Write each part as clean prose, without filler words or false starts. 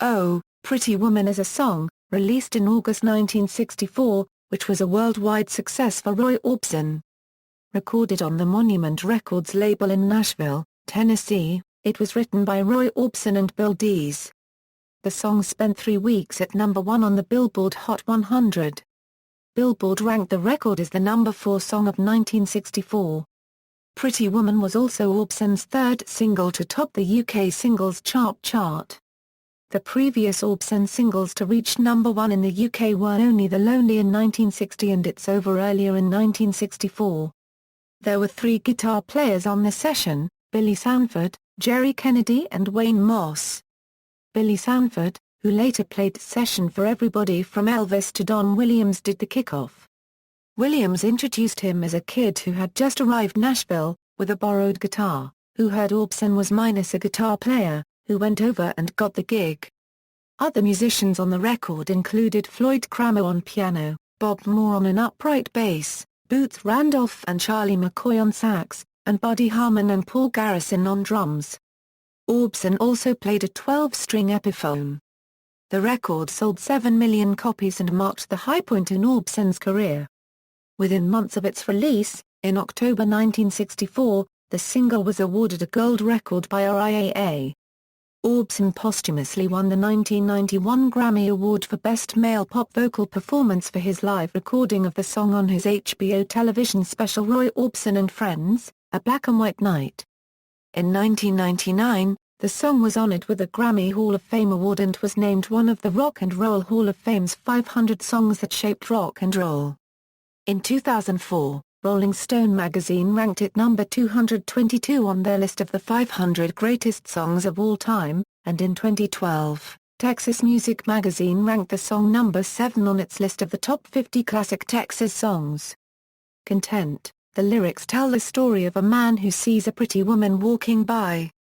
Oh, Pretty Woman is a song, released in August 1964, which was a worldwide success for Roy Orbison. Recorded on the Monument Records label in Nashville, Tennessee, it was written by Roy Orbison and Bill Dees. The song spent 3 weeks at number 1 on the Billboard Hot 100. Billboard ranked the record as the number 4 song of 1964. Pretty Woman was also Orbison's third single to top the UK Singles Chart. The previous Orbison singles to reach number 1 in the UK were Only the Lonely in 1960 and It's Over earlier in 1964. There were 3 guitar players on the session, Billy Sanford, Jerry Kennedy and Wayne Moss. Billy Sanford, who later played session for everybody from Elvis to Don Williams, did the kickoff. Williams introduced him as a kid who had just arrived Nashville, with a borrowed guitar, who heard Orbison was minus a guitar player, who went over and got the gig. Other musicians on the record included Floyd Cramer on piano, Bob Moore on an upright bass, Boots Randolph and Charlie McCoy on sax, and Buddy Harman and Paul Garrison on drums. Orbison also played a 12-string epiphone. The record sold 7 million copies and marked the high point in Orbison's career. Within months of its release, in October 1964, the single was awarded a gold record by RIAA. Orbison posthumously won the 1991 Grammy Award for Best Male Pop Vocal Performance for his live recording of the song on his HBO television special Roy Orbison and Friends, A Black and White Night. In 1999, the song was honored with a Grammy Hall of Fame award and was named one of the Rock and Roll Hall of Fame's 500 songs that shaped rock and roll. In 2004, Rolling Stone magazine ranked it number 222 on their list of the 500 greatest songs of all time, and in 2012, Texas Music magazine ranked the song number 7 on its list of the top 50 classic Texas songs. Content, the lyrics tell the story of a man who sees a pretty woman walking by.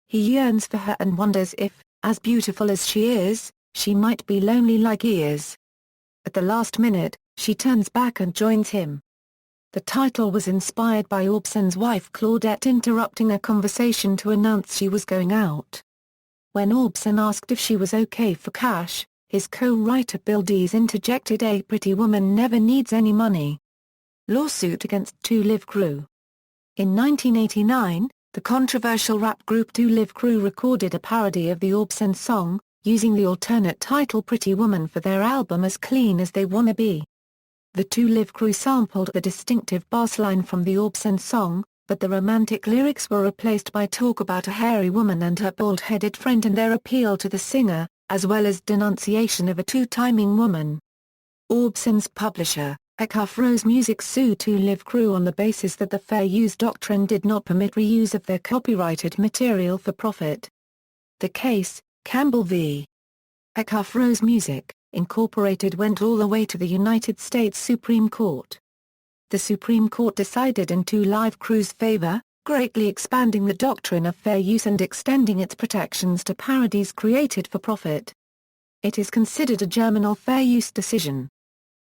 He yearns for her and wonders if, as beautiful as she is, she might be lonely like he is. At the last minute, she turns back and joins him. The title was inspired by Orbison's wife Claudette interrupting a conversation to announce she was going out. When Orbison asked if she was okay for cash, his co-writer Bill Dees interjected, "A pretty woman never needs any money." Lawsuit against 2 Live Crew. In 1989, the controversial rap group 2 Live Crew recorded a parody of the Orbison song, using the alternate title Pretty Woman for their album As Clean as They Wanna Be. The 2 Live Crew sampled the distinctive bass line from the Orbison song, but the romantic lyrics were replaced by talk about a hairy woman and her bald-headed friend and their appeal to the singer, as well as denunciation of a two-timing woman. Orbison's publisher, Eckhoff Rose Music, sued 2 Live Crew on the basis that the Fair Use Doctrine did not permit reuse of their copyrighted material for profit. The case, Campbell v. Eckhoff Rose Music, Incorporated, went all the way to the United States Supreme Court. The Supreme Court decided in 2 Live Crew's favor, greatly expanding the doctrine of fair use and extending its protections to parodies created for profit. It is considered a germinal fair use decision.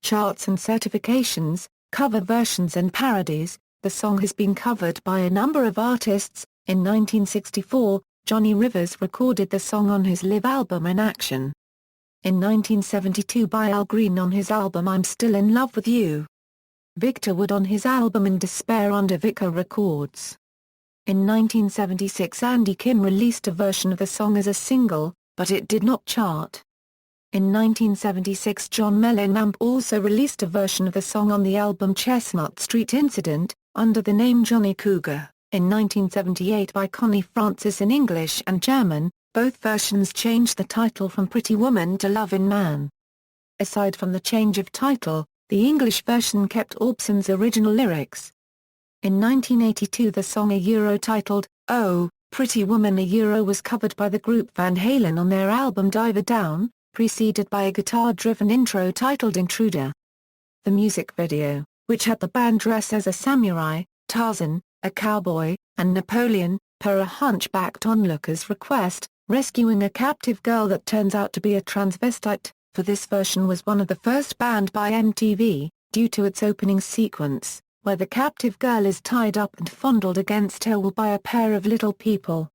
Charts and certifications, cover versions and parodies. The song has been covered by a number of artists. In 1964, Johnny Rivers recorded the song on his live album In Action. In 1972 by Al Green on his album I'm Still in Love with You. Victor Wood on his album In Despair under Victor Records. In 1976 Andy Kim released a version of the song as a single, but it did not chart. In 1976 John Mellencamp also released a version of the song on the album Chestnut Street Incident, under the name Johnny Cougar. In 1978 by Connie Francis in English and German, both versions changed the title from Pretty Woman to Lovin' Man. Aside from the change of title, the English version kept Orbison's original lyrics. In 1982 the song titled, Oh, Pretty Woman was covered by the group Van Halen on their album Diver Down, preceded by a guitar-driven intro titled Intruder. The music video, which had the band dress as a samurai, Tarzan, a cowboy, and Napoleon, per a hunchbacked onlooker's request, rescuing a captive girl that turns out to be a transvestite, for this version was one of the first banned by MTV, due to its opening sequence, where the captive girl is tied up and fondled against her will by a pair of little people.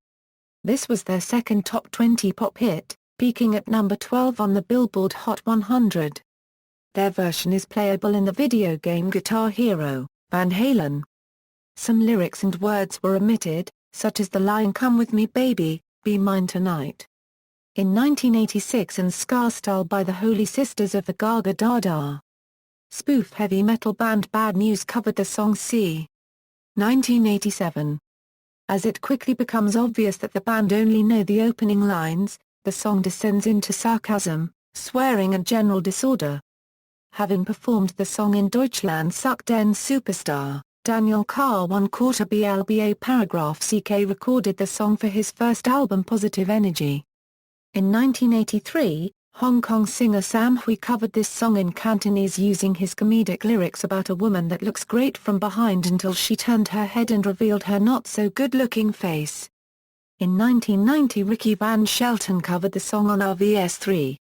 This was their second top 20 pop hit, peaking at number 12 on the Billboard Hot 100. Their version is playable in the video game Guitar Hero, Van Halen. Some lyrics and words were omitted, such as the line "Come with me baby, be mine tonight." In 1986, in Ska Style by the Holy Sisters of the Gaga Dada. Spoof heavy metal band Bad News covered the song C. 1987. As it quickly becomes obvious that the band only know the opening lines, the song descends into sarcasm, swearing and general disorder. Having performed the song in Deutschland sucht den Superstar, Daniel Carr 1/4 BLBA paragraph CK recorded the song for his first album Positive Energy. In 1983, Hong Kong singer Sam Hui covered this song in Cantonese using his comedic lyrics about a woman that looks great from behind until she turned her head and revealed her not-so-good-looking face. In 1990, Ricky Van Shelton covered the song on RVS3.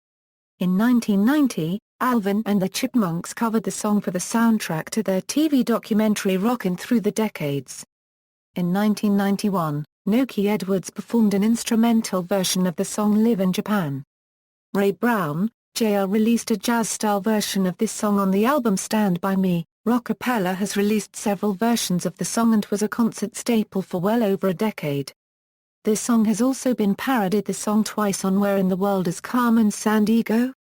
In 1990, Alvin and the Chipmunks covered the song for the soundtrack to their TV documentary Rockin' Through the Decades. In 1991, Noki Edwards performed an instrumental version of the song Live in Japan. Ray Brown, Jr. released a jazz-style version of this song on the album Stand By Me. Rockapella has released several versions of the song and was a concert staple for well over a decade. This song has also been parodied the song twice on Where in the World is Carmen Sandiego?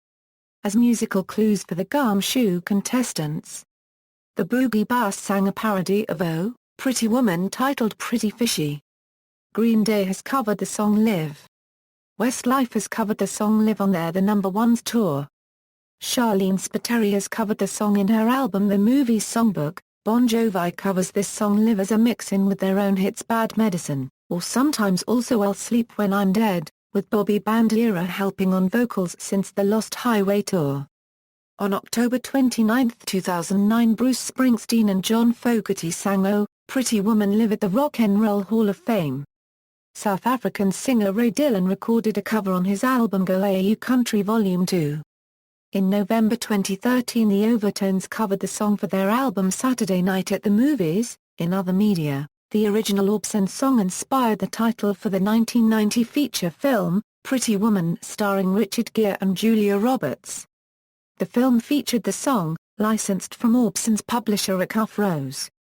As musical clues for the Gum Shoe contestants. The Boogie Bass sang a parody of Oh, Pretty Woman titled Pretty Fishy. Green Day has covered the song Live. Westlife has covered the song Live on their The Number Ones tour. Charlene Spiteri has covered the song in her album The Movies Songbook. Bon Jovi covers this song Live as a mix-in with their own hits Bad Medicine, or sometimes also I'll Sleep When I'm Dead, with Bobby Bandera helping on vocals since the Lost Highway tour. On October 29, 2009, Bruce Springsteen and John Fogerty sang Oh, Pretty Woman Live at the Rock and Roll Hall of Fame. South African singer Ray Dillon recorded a cover on his album Go AU Country Volume 2. In November 2013, the Overtones covered the song for their album Saturday Night at the Movies. In other media, the original Orbison song inspired the title for the 1990 feature film, Pretty Woman, starring Richard Gere and Julia Roberts. The film featured the song, licensed from Orbison's publisher Acuff Rose.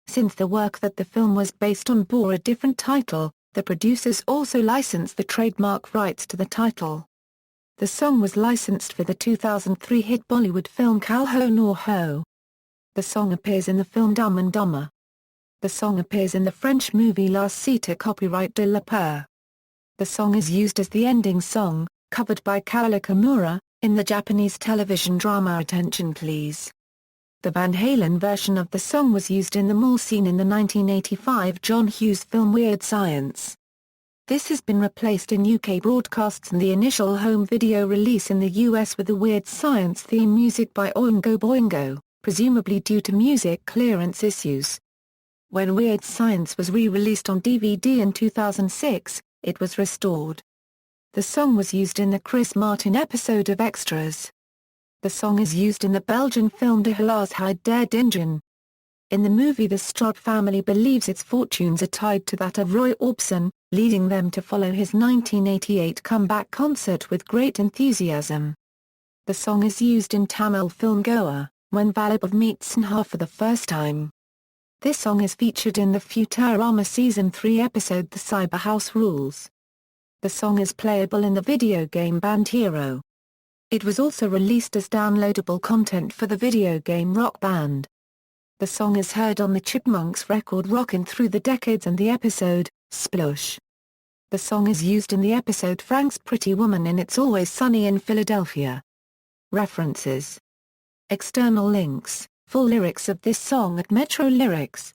Since the work that the film was based on bore a different title, the producers also licensed the trademark rights to the title. The song was licensed for the 2003 hit Bollywood film Kal Ho Nor Ho. The song appears in the film Dumb and Dumber. The song appears in the French movie La Cité copyright de la Peur. The song is used as the ending song, covered by Kaola Kimura, in the Japanese television drama Attention Please. The Van Halen version of the song was used in the mall scene in the 1985 John Hughes film Weird Science. This has been replaced in UK broadcasts and the initial home video release in the US with the Weird Science theme music by Oingo Boingo, presumably due to music clearance issues. When Weird Science was re-released on DVD in 2006, it was restored. The song was used in the Chris Martin episode of Extras. The song is used in the Belgian film De Helaasheid der Dingen. In the movie, the Strott family believes its fortunes are tied to that of Roy Orbison, leading them to follow his 1988 comeback concert with great enthusiasm. The song is used in Tamil film Goa, when Vallabh meets Snha for the first time. This song is featured in the Futurama Season 3 episode The Cyber House Rules. The song is playable in the video game Band Hero. It was also released as downloadable content for the video game Rock Band. The song is heard on the Chipmunks record Rockin' Through the Decades and the episode, Splosh. The song is used in the episode Frank's Pretty Woman in It's Always Sunny in Philadelphia. References. External links, full lyrics of this song at Metro Lyrics.